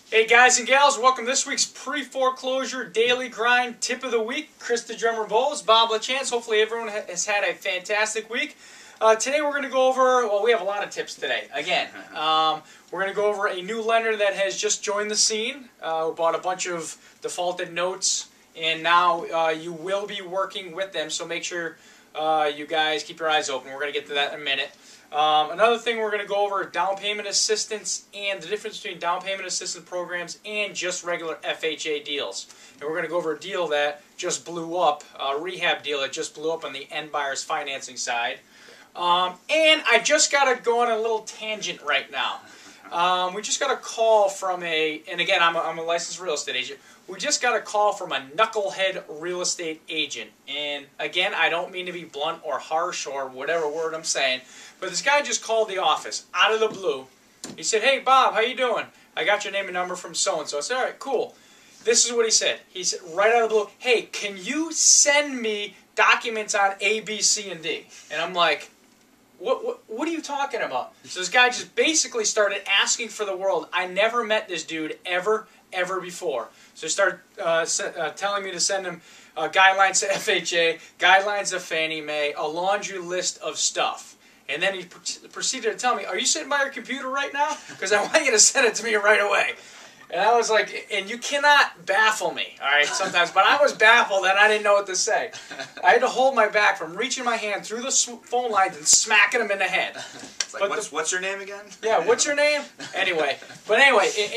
Hey guys and gals, welcome to this week's Pre-Foreclosure Daily Grind Tip of the Week. Chris the Drummer Bowles, Bob LaChance. Hopefully everyone has had a fantastic week. Today we're going to go over, well, we have a lot of tips today. Again, we're going to go over a new lender that has just joined the scene. We bought a bunch of defaulted notes, and now you will be working with them, so make sure you guys keep your eyes open. We're going to get to that in a minute. Another thing we're going to go over down payment assistance and the difference between down payment assistance programs and just regular FHA deals. And we're going to go over a deal that just blew up, a rehab deal that just blew up on the end buyer's financing side. And I just got to go on a little tangent right now. We just got a call from and again, I'm a licensed real estate agent. We just got a call from a knucklehead real estate agent. And again, I don't mean to be blunt or harsh or whatever word I'm saying, but this guy just called the office out of the blue. He said, "Hey Bob, how you doing? I got your name and number from so-and-so." I said, "All right, cool." This is what he said. He said right out of the blue, "Hey, can you send me documents on A, B, C, and D?" And I'm like, What are you talking about? So this guy just basically started asking for the world. I never met this dude ever before. So he started telling me to send him guidelines to FHA, guidelines to Fannie Mae, a laundry list of stuff. And then he proceeded to tell me, "Are you sitting by your computer right now? Because I want you to send it to me right away." And I was like, and you cannot baffle me, all right, sometimes. But I was baffled and I didn't know what to say. I had to hold my back from reaching my hand through the phone lines and smacking him in the head. It's like, what's your name again? Yeah, what's your name? Anyway,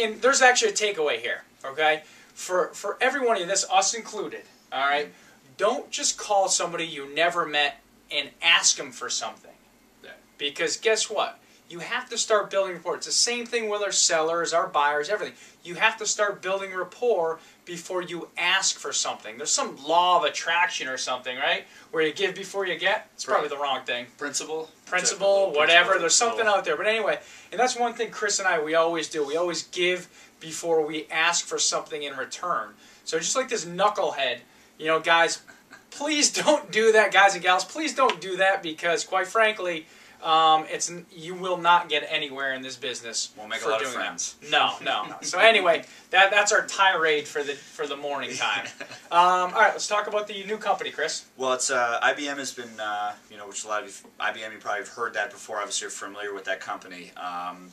and there's actually a takeaway here, okay? For every one of you, this us included, all right? Don't just call somebody you never met and ask them for something. Yeah. Because guess what? You have to start building rapport. It's the same thing with our sellers, our buyers, everything. You have to start building rapport before you ask for something. There's some law of attraction or something, right? Where you give before you get. It's probably the wrong thing. Principle, whatever. There's something out there. But anyway, and that's one thing Chris and I, we always do. We always give before we ask for something in return. So just like this knucklehead, you know, guys, please don't do that, guys and gals. Please don't do that because, quite frankly, you will not get anywhere in this business. Won't make a lot of friends. No. So anyway, that's our tirade for the morning time. All right, let's talk about the new company, Chris. Well, it's IBM has been which a lot of you, IBM, you probably have heard that before. Obviously, you're familiar with that company.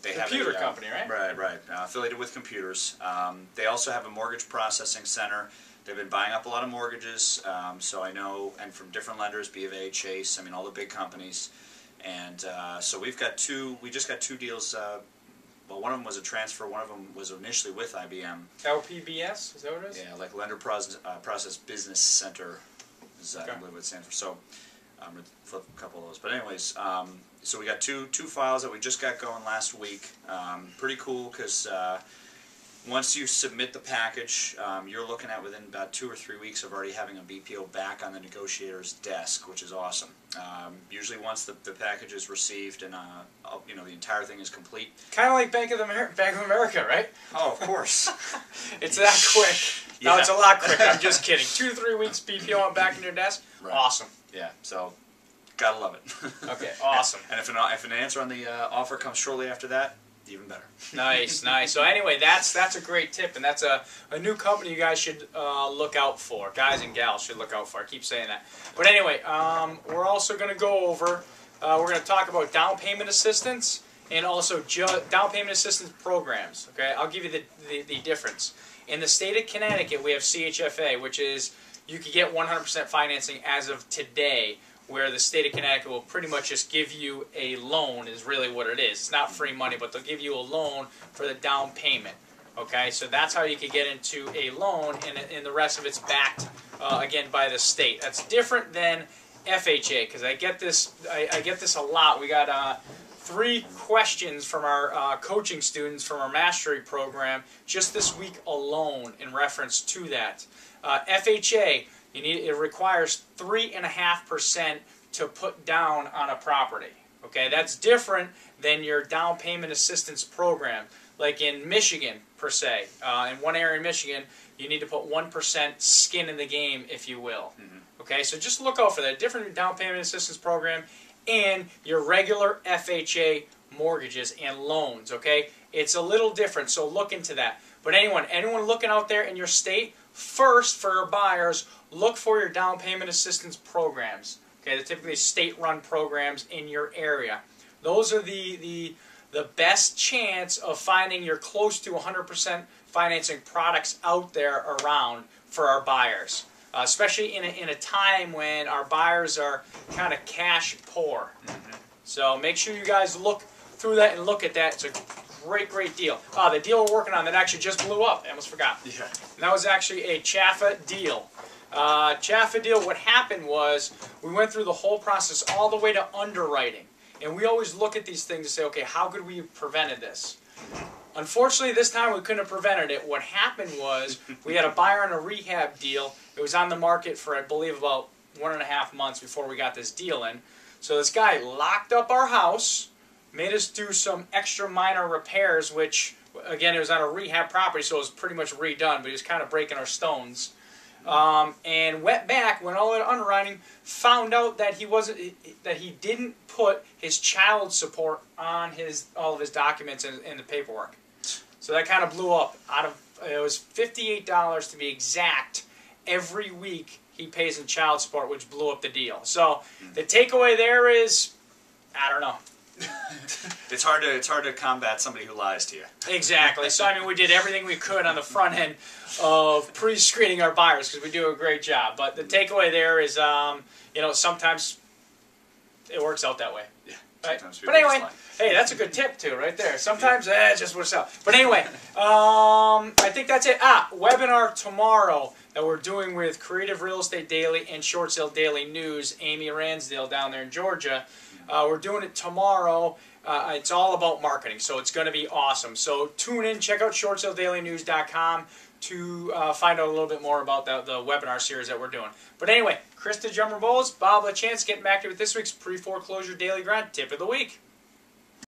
They have computer company, right? Right. Affiliated with computers. They also have a mortgage processing center. They've been buying up a lot of mortgages. So I know, and from different lenders, B of A, Chase. I mean, all the big companies. And so we just got two deals. Well, one of them was a transfer. One of them was initially with IBM. LPBS, is that what it is? Yeah, like Lender Process Business Center is I believe what it stands for. So I'm going to flip a couple of those. But anyways, so we got two files that we just got going last week. Pretty cool because once you submit the package, you're looking at within about 2 or 3 weeks of already having a BPO back on the negotiator's desk, which is awesome. Usually once the package is received and the entire thing is complete. Kind of like Bank of America, right? Oh, of course. It's that quick. No, it's a lot quicker. I'm just kidding. 2 to 3 weeks BPO on back in your desk. Right. Awesome. Yeah. So gotta love it. Okay. Awesome. And if an answer on the offer comes shortly after that, even better. Nice. So anyway, that's a great tip, and that's a new company you guys should look out for. Guys and gals should look out for. I keep saying that. But anyway, we're also going to go over, we're going to talk about down payment assistance and also down payment assistance programs. Okay, I'll give you the difference. In the state of Connecticut, we have CHFA, which is you can get 100% financing as of today, where the state of Connecticut will pretty much just give you a loan is really what it is. It's not free money, but they'll give you a loan for the down payment. Okay, so that's how you can get into a loan, and the rest of it's backed, again, by the state. That's different than FHA, because I get this a lot. We got 3 questions from our coaching students from our mastery program just this week alone in reference to that. FHA, it requires 3.5% to put down on a property. Okay, that's different than your down payment assistance program. Like in Michigan, per se, in one area in Michigan, you need to put 1% skin in the game, if you will. Okay, so just look out for that. Different down payment assistance program and your regular FHA mortgages and loans. Okay, It's a little different, so look into that. But anyone looking out there in your state, first for your buyers, look for your down payment assistance programs. Okay, they're typically state-run programs in your area. Those are the best chance of finding your close to 100% financing products out there around for our buyers. Especially in a time when our buyers are kind of cash poor. So make sure you guys look through that and look at that. It's a great deal. The deal we're working on that actually just blew up. I almost forgot. Yeah. And that was actually a CHFA deal. CHFA deal, what happened was we went through the whole process all the way to underwriting. And we always look at these things and say, okay, how could we have prevented this? Unfortunately, this time we couldn't have prevented it. What happened was we had a buyer on a rehab deal. It was on the market for, I believe, about 1.5 months before we got this deal in. So this guy locked up our house, made us do some extra minor repairs, which, again, it was on a rehab property, so it was pretty much redone, but he was kind of breaking our stones. And went back, went all the way to underwriting, found out that he didn't put his child support on all of his documents in the paperwork. So that kind of blew up. It was $58 to be exact every week he pays in child support, which blew up the deal. So the takeaway there is, I don't know. It's hard to combat somebody who lies to you. Exactly. So I mean, we did everything we could on the front end of pre-screening our buyers because we do a great job. But the takeaway there is, sometimes it works out that way. Yeah. Right? But anyway, hey, that's a good tip too, right there. Sometimes it just works out. But anyway, I think that's it. Webinar tomorrow that we're doing with Creative Real Estate Daily and Short Sale Daily News, Amy Ransdale down there in Georgia. We're doing it tomorrow. It's all about marketing, so it's going to be awesome. So tune in, check out shortsaledailynews.com to find out a little bit more about the webinar series that we're doing. But anyway, Krista Drummer Bowles, Bob LaChance getting back to you with this week's Pre-Foreclosure Daily Grind Tip of the Week.